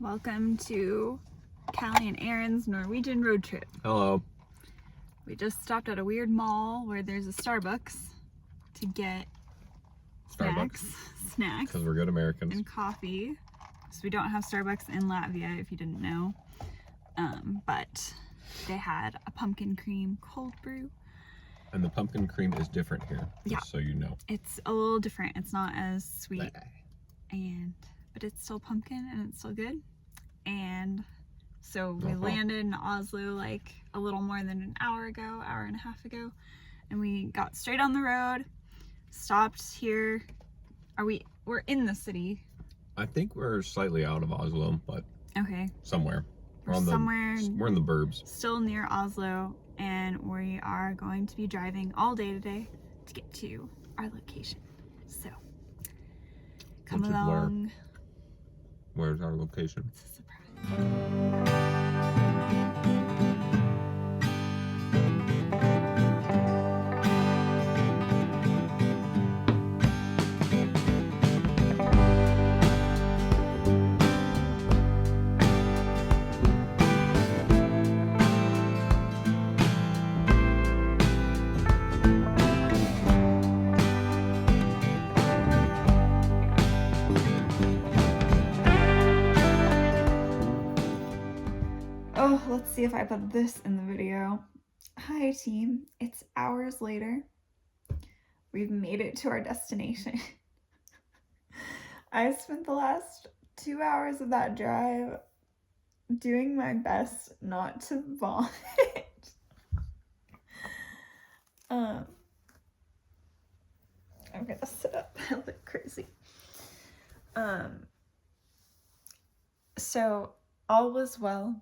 Welcome to Callie and Aaron's Norwegian road trip. Hello. We just stopped at a weird mall where there's a Starbucks to get snacks Because we're good Americans. and coffee. So we don't have Starbucks in Latvia, if you didn't know. But they had a pumpkin cream cold brew. And the pumpkin cream is different here, just so you know. It's a little different. It's not as sweet, but it's still pumpkin and it's still good. And so we landed in Oslo like a little more than an hour and a half ago, and we got straight on the road, stopped here. We're in the city? I think we're slightly out of Oslo, but okay, somewhere. We're in the burbs. Still near Oslo, and we are going to be driving all day today to get to our location. So come along. Where's our location? It's a surprise. Oh, let's see if I put this in the video. Hi team, it's hours later. We've made it to our destination. I spent the last 2 hours of that drive doing my best not to vomit. I'm gonna sit up. I look crazy. So all was well.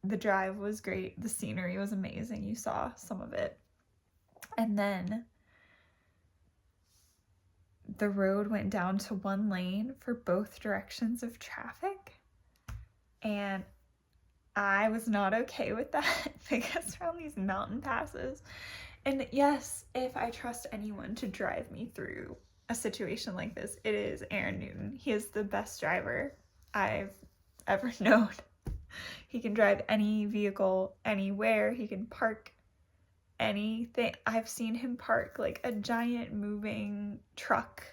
The drive was great. The scenery was amazing. You saw some of it. And then the road went down to one lane for both directions of traffic. And I was not okay with that because we're on these mountain passes. And yes, if I trust anyone to drive me through a situation like this, it is Aaron Newton. He is the best driver I've ever known. He can drive any vehicle anywhere. He can park anything. I've seen him park like a giant moving truck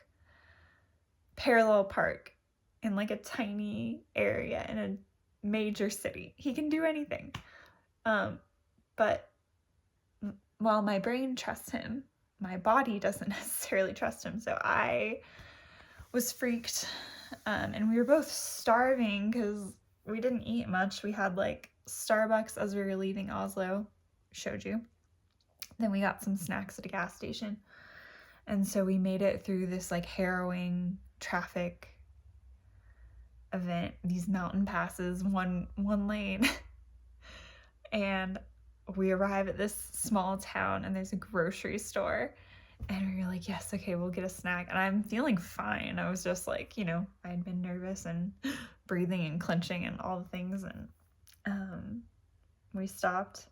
parallel park in like a tiny area in a major city. He can do anything. But while my brain trusts him, my body doesn't necessarily trust him. So I was freaked. And we were both starving because we didn't eat much. We had like Starbucks as we were leaving Oslo, showed you. Then we got some snacks at a gas station. And so we made it through this like harrowing traffic event, these mountain passes, one lane. And we arrive at this small town and there's a grocery store. And we were like, yes, okay, we'll get a snack. And I'm feeling fine. I was just like, I had been nervous and breathing and clenching and all the things. And we stopped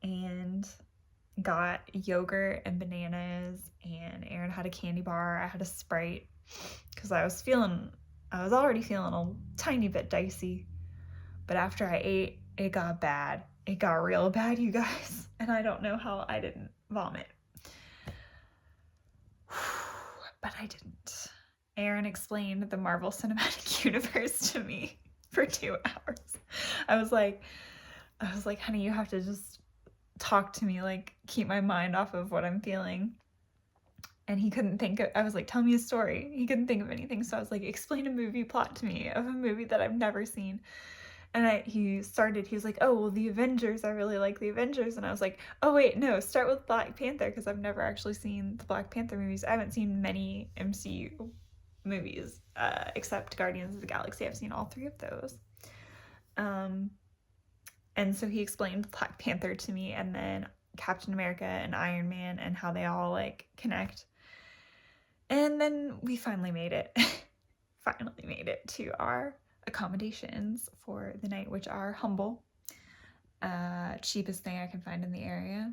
and got yogurt and bananas. And Aaron had a candy bar. I had a Sprite because I was already feeling a tiny bit dicey. But after I ate, it got bad. It got real bad, you guys. And I don't know how I didn't vomit. But I didn't. Aaron explained the Marvel Cinematic Universe to me for 2 hours. I was like, honey, you have to just talk to me, like keep my mind off of what I'm feeling. And he couldn't think of, I was like, tell me a story. He couldn't think of anything. So I was like, explain a movie plot to me of a movie that I've never seen. And he was like, oh, well, the Avengers, I really like the Avengers. And I was like, oh, wait, no, start with Black Panther, because I've never actually seen the Black Panther movies. I haven't seen many MCU movies, except Guardians of the Galaxy. I've seen all 3 of those. And so he explained Black Panther to me, and then Captain America and Iron Man and how they all, like, connect. And then we finally made it. To our accommodations for the night, which are humble, cheapest thing I can find in the area.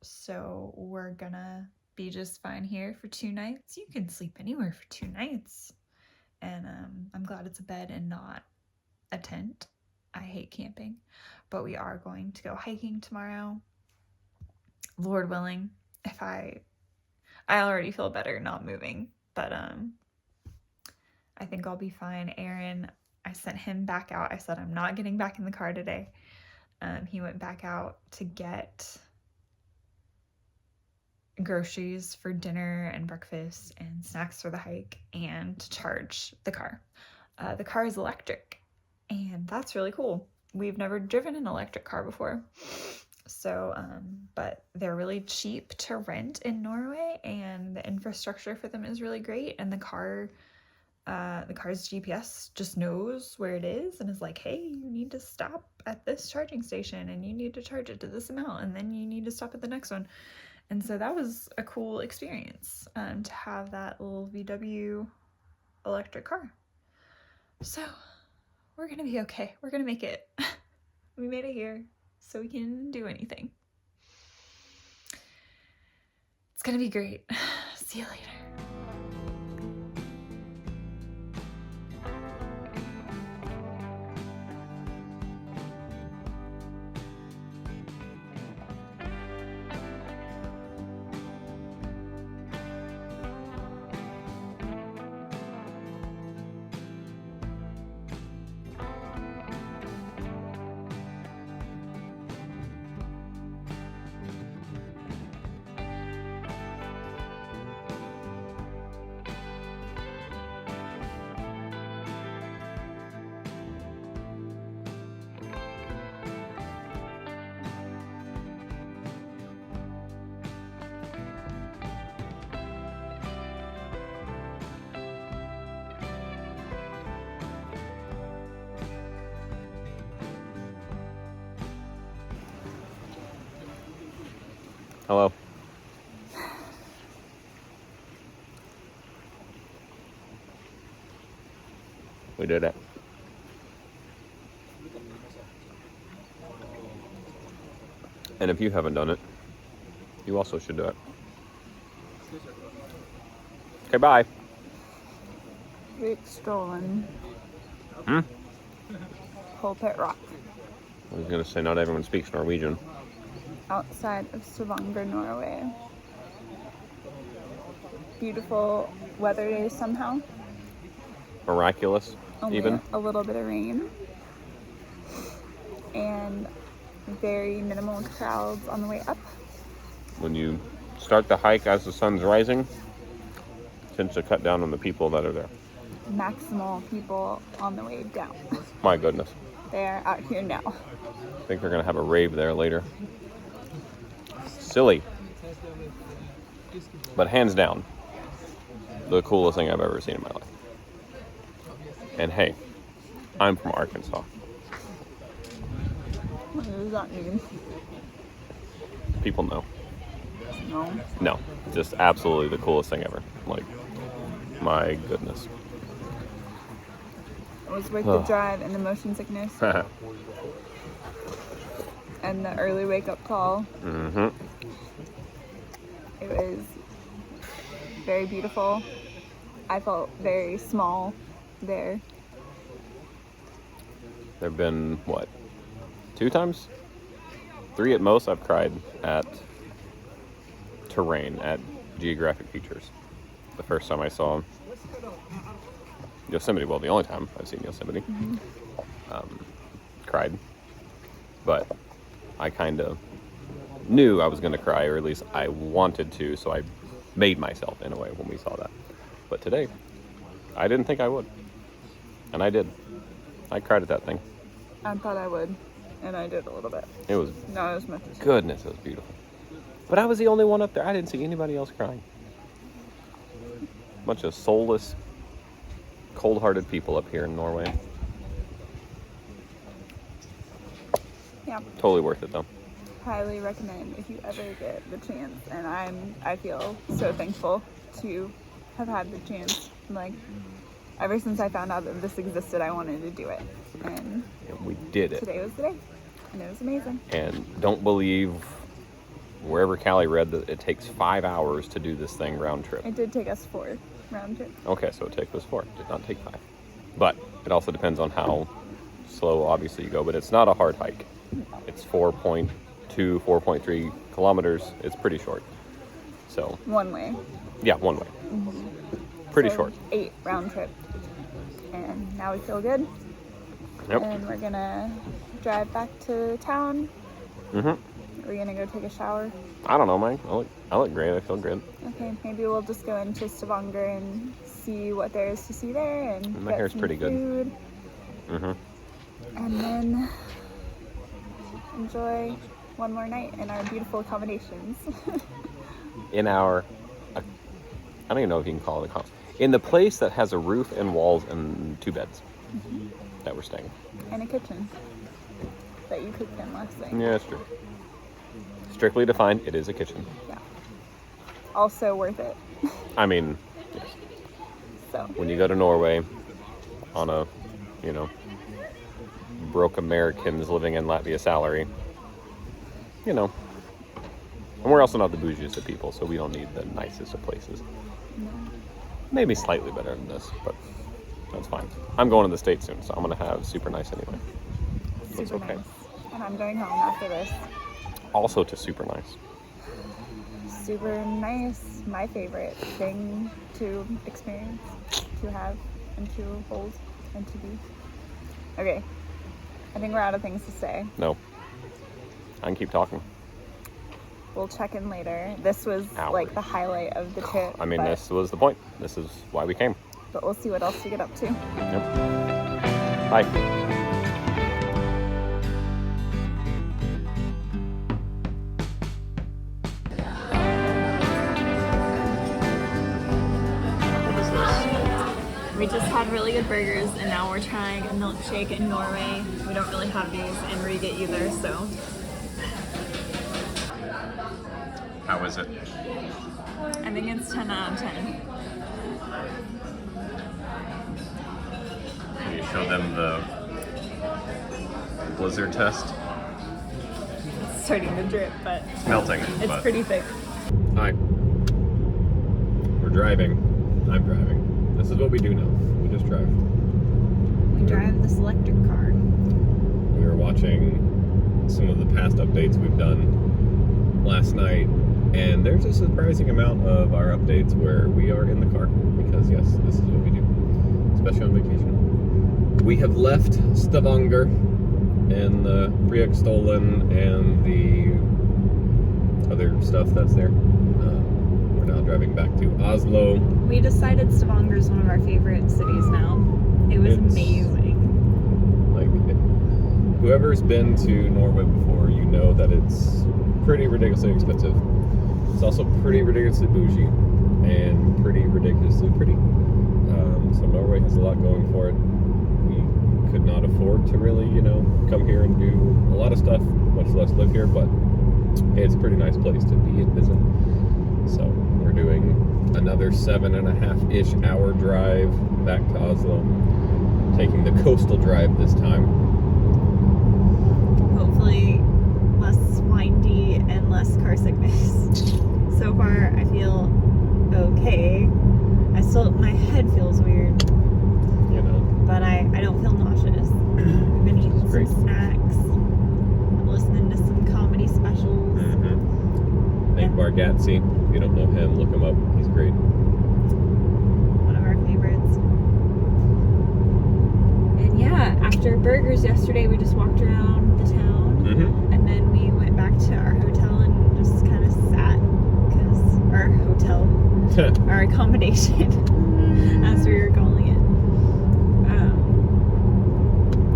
So we're gonna be just fine here for 2 nights. You can sleep anywhere for 2 nights. And I'm glad it's a bed and not a tent. I hate camping, but we are going to go hiking tomorrow. Lord willing, if I already feel better not moving, but I think I'll be fine. Aaron, I sent him back out. I said I'm not getting back in the car today. He went back out to get groceries for dinner and breakfast and snacks for the hike and to charge the car. The car is electric, and that's really cool. We've never driven an electric car before. So, but they're really cheap to rent in Norway, and the infrastructure for them is really great. And the car's GPS just knows where it is and is like, hey, you need to stop at this charging station and you need to charge it to this amount, and then you need to stop at the next one. And so that was a cool experience, to have that little VW electric car. So we're gonna be okay. We're gonna make it. We made it here, so we can do anything. It's gonna be great. See you later. Hello. We did it. And if you haven't done it, you also should do it. Okay, bye. Preikestolen. Hmm? Pulpit rock. I was going to say not everyone speaks Norwegian. Outside of Stavanger, Norway. Beautiful weather days somehow. Miraculous, Only even. a little bit of rain. And very minimal crowds on the way up. When you start the hike as the sun's rising, it tends to cut down on the people that are there. Maximal people on the way down. My goodness. They are out here now. I think they're going to have a rave there later. Silly. But hands down, the coolest thing I've ever seen in my life. And hey, I'm from Arkansas. What does that mean? People know. No. No, just absolutely the coolest thing ever. Like, my goodness. It was worth the drive and the motion sickness and the early wake-up call. Mm-hmm. It was very beautiful. I felt very small there. There have been, 2 times? 3 at most I've cried at terrain, at geographic features. The first time I saw Yosemite, well, the only time I've seen Yosemite, cried. But I kind of knew I was going to cry, or at least I wanted to, so I made myself in a way when we saw that. But today, I didn't think I would. And I did. I cried at that thing. I thought I would, and I did a little bit. It was, Not as much as goodness, it was beautiful. But I was the only one up there. I didn't see anybody else crying. Bunch of soulless, cold-hearted people up here in Norway. Yeah. Totally worth it, though. Highly recommend if you ever get the chance. And I feel so thankful to have had the chance. Like, ever since I found out that this existed, I wanted to do it. And we did it. Today was the day. And it was amazing. And don't believe wherever Callie read that it takes 5 hours to do this thing round trip. It did take us 4 round trip. Okay, so it took us 4. It did not take 5. But it also depends on how slow, obviously you go, but it's not a hard hike. It's 4.2, 4.3 kilometers. It's pretty short. So One way. yeah, one way. Pretty So short. 8 round trip. And now we feel good. Yep. And we're gonna drive back to town. Mhm. We're gonna go take a shower. I don't know, Mike. I look great. I feel good. Okay, maybe we'll just go into Stavanger and see what there is to see there and My get hair's some pretty good. food. Mhm. And then enjoy one more night in our beautiful accommodations. In our, I don't even know if you can call it a in the place that has a roof and walls and 2 beds that we're staying. And a kitchen that you cooked in last night. Yeah, that's true. Strictly defined, it is a kitchen. Yeah. Also worth it. I mean, yes. So When you go to Norway on a, broke Americans living in Latvia salary, and we're also not the bougiest of people, so we don't need the nicest of places. no. Maybe slightly better than this, but that's fine. I'm going to the States soon, so I'm going to have super nice anyway. So it's Super okay. nice. And I'm going home after this. Also to super nice. Super nice. My favorite thing to experience, to have, and to hold, and to be. Okay. I think we're out of things to say. No. I can keep talking. We'll check in later. This was Hours. like the highlight of the trip. I mean, but, this was the point. This is why we came. But we'll see what else we get up to. Yep. Bye. What is this? We just had really good burgers, and now we're trying a milkshake in Norway. We don't really have these in Riga either, so. How is it? I think it's 10 out of 10. Can you show them the blizzard test? It's starting to drip, but It's melting. it's but... pretty thick. Hi. We're driving. I'm driving. This is what we do now. We just drive. We drive this electric car. We were watching some of the past updates we've done last night, and there's a surprising amount of our updates where we are in the car, because yes, this is what we do, especially on vacation. We have left Stavanger and the Preikestolen and the other stuff that's there. We're now driving back to Oslo. We decided Stavanger is one of our favorite cities now. It was amazing. Like, whoever's been to Norway before, you know that it's pretty ridiculously expensive. It's also pretty ridiculously bougie and pretty ridiculously pretty. So Norway has a lot going for it. We could not afford to really, come here and do a lot of stuff, much less live here, but it's a pretty nice place to be and visit. So we're doing another 7.5-ish hour drive back to Oslo, taking the coastal drive this time. Hopefully less windy and less car sickness. So far I feel okay. My head feels weird, but I don't feel nauseous. We've been eating some snacks, listening to some comedy specials. Nate Bargatze, if you don't know him, look him up. He's great. One of our favorites. And yeah, after burgers yesterday, we just walked around the town, and then we went back to our hotel and just kind of sat, because our accommodation, as we were calling it.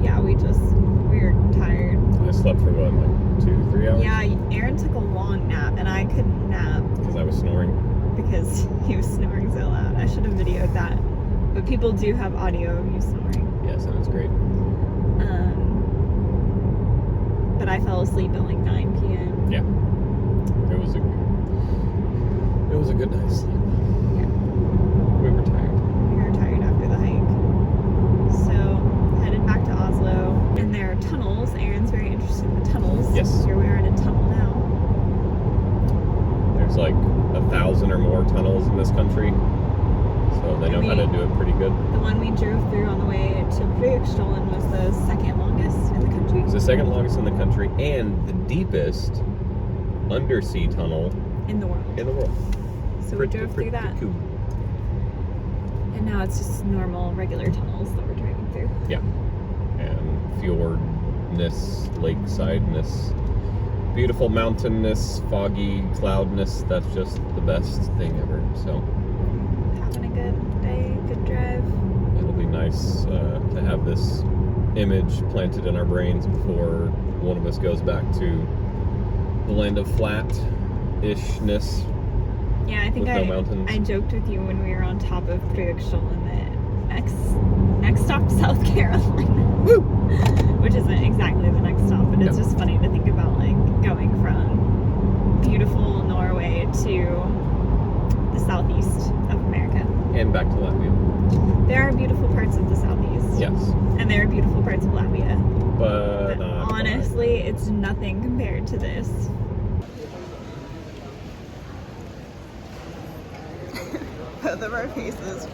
Yeah, we were tired. I slept for what, like 2-3 hours? Yeah, Aaron took a long nap, and I couldn't nap Because I was snoring. because he was snoring so loud. I should have videoed that. But people do have audio of you snoring. Yes, and it's great. But I fell asleep at like 9 p.m. Yeah. It was a good night's sleep. Yeah. We were tired. We were tired after the hike. So, headed back to Oslo. And there are tunnels. Aaron's very interested in the tunnels. Yes. Here we are in a tunnel now. There's like 1,000 or more tunnels in this country. So they know how to do it pretty good. The one we drove through on the way to Preikestolen was the second the second longest in the country and the deepest undersea tunnel in the world. So we drove through that. Cool. And now it's just normal, regular tunnels that we're driving through. Yeah. And fjordness, lakesideness, beautiful mountainness, foggy cloudness. That's just the best thing ever. So having a good day, good drive. It'll be nice to have this image planted in our brains before one of us goes back to the land of flat-ishness. Yeah, I think I joked with you when we were on top of Preikestolen that next stop South Carolina. Woo! Which isn't exactly the next stop, but it's just funny to think about, like, going from beautiful Norway to the southeast of America. And back to Latvia. There are beautiful parts of the southeast. Yes. And there are beautiful parts of Latvia. But honestly, it's nothing compared to this. Both of our faces.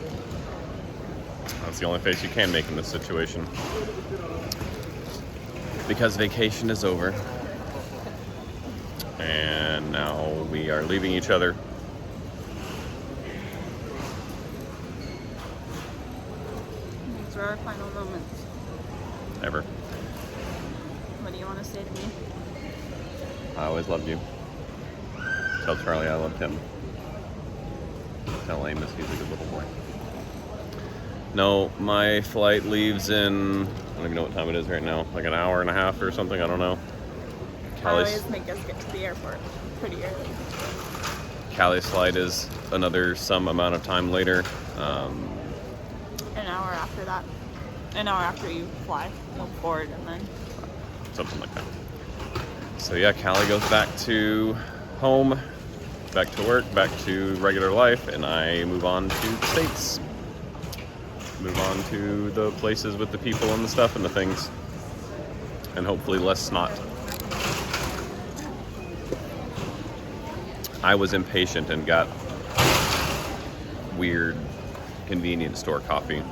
That's the only face you can make in this situation. Because vacation is over. And now we are leaving each other. These are our final moments. Ever. What do you want to say to me? I always loved you. Tell Charlie I loved him. Tell Amos he's a good little boy. No, my flight leaves in, I don't even know what time it is right now, like an hour and a half or something, I don't know. I always make us get to the airport pretty early. Callie's flight is another some amount of time later. An hour after that. An hour after you fly, you'll board and then... Something like that. So yeah, Callie goes back to home, back to work, back to regular life, and I move on to the States. Move on to the places with the people and the stuff and the things. And hopefully less snot. I was impatient and got weird convenience store coffee.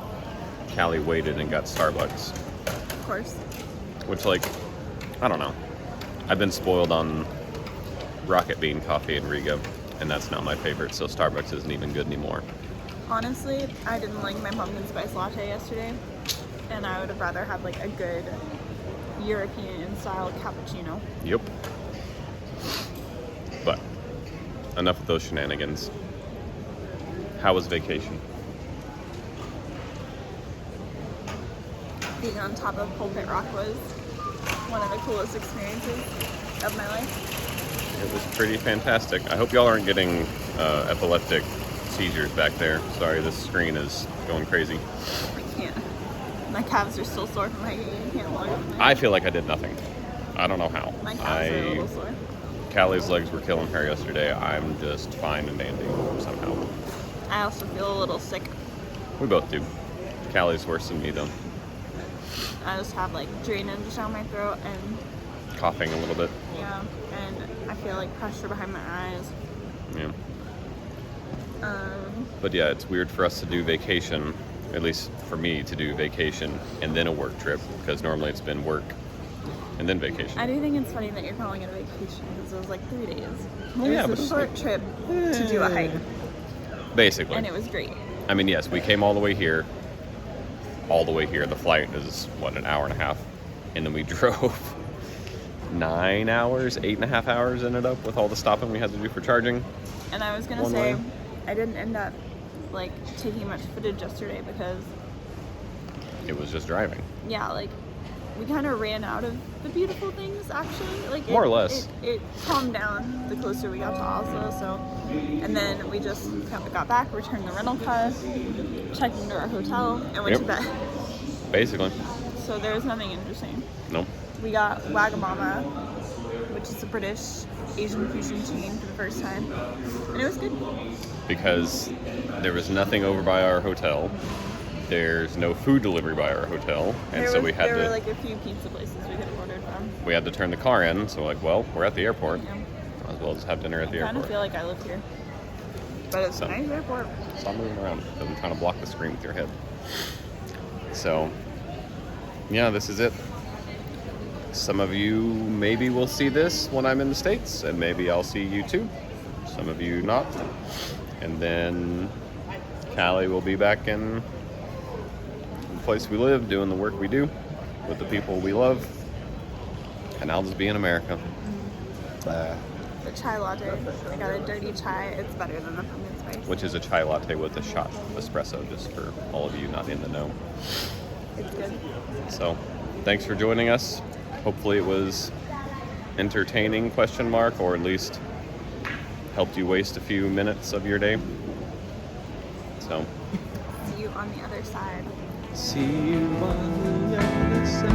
Callie waited and got Starbucks. Of course. Which, like, I don't know. I've been spoiled on Rocket Bean coffee and Riga, and that's not my favorite, so Starbucks isn't even good anymore. Honestly, I didn't like my pumpkin spice latte yesterday, and I would have rather had like a good European-style cappuccino. Yep. But enough of those shenanigans. How was vacation? Being on top of Pulpit Rock was one of the coolest experiences of my life. It was pretty fantastic. I hope y'all aren't getting epileptic seizures back there. Sorry, this screen is going crazy. I can't. My calves are still sore from hiking. I can't walk from there. I feel like I did nothing. I don't know how. My calves are a little sore. Callie's legs were killing her yesterday. I'm just fine and dandy somehow. I also feel a little sick. We both do. Callie's worse than me though. I just have like drainage down my throat and coughing a little bit. Yeah, and I feel like pressure behind my eyes. Yeah. But yeah, it's weird for us to do vacation, at least for me to do vacation and then a work trip, because normally it's been work and then vacation. I do think it's funny that you're calling it a vacation because it was like 3 days. Well, it was a short trip to do a hike. Basically. And it was great. I mean, yes, we came all the way here. The flight is, what, an hour and a half? And then we drove 9 hours, 8.5 hours ended up with all the stopping we had to do for charging. And I was going to say, I didn't end up, like, taking much footage yesterday because... It was just driving. Yeah, like, we kind of ran out of the beautiful things, actually. Like, more or less. It calmed down the closer we got to Oslo, so... And then we just got back, returned the rental car, checked into our hotel, and went to bed. Basically. So there was nothing interesting. Nope. We got Wagamama, which is a British Asian fusion chain for the first time, and it was good. Because there was nothing over by our hotel. There's no food delivery by our hotel, and so we had to... There were like a few pizza places we could have ordered from. We had to turn the car in, so like, well, we're at the airport. Yeah. Might as well just have dinner at the airport. I kind of feel like I live here. But it's a nice airport. Stop moving around because I'm trying to block the screen with your head. So, yeah, this is it. Some of you maybe will see this when I'm in the States, and maybe I'll see you too. Some of you not. And then Callie will be back in the place we live, doing the work we do, with the people we love. And I'll just be in America. The chai latte. I got a dirty chai. It's better than the pumpkin spice. Which is a chai latte with a shot of espresso, just for all of you not in the know. It's good. So, thanks for joining us. Hopefully it was entertaining, or at least helped you waste a few minutes of your day. So, See you on the other side. see you on the other side.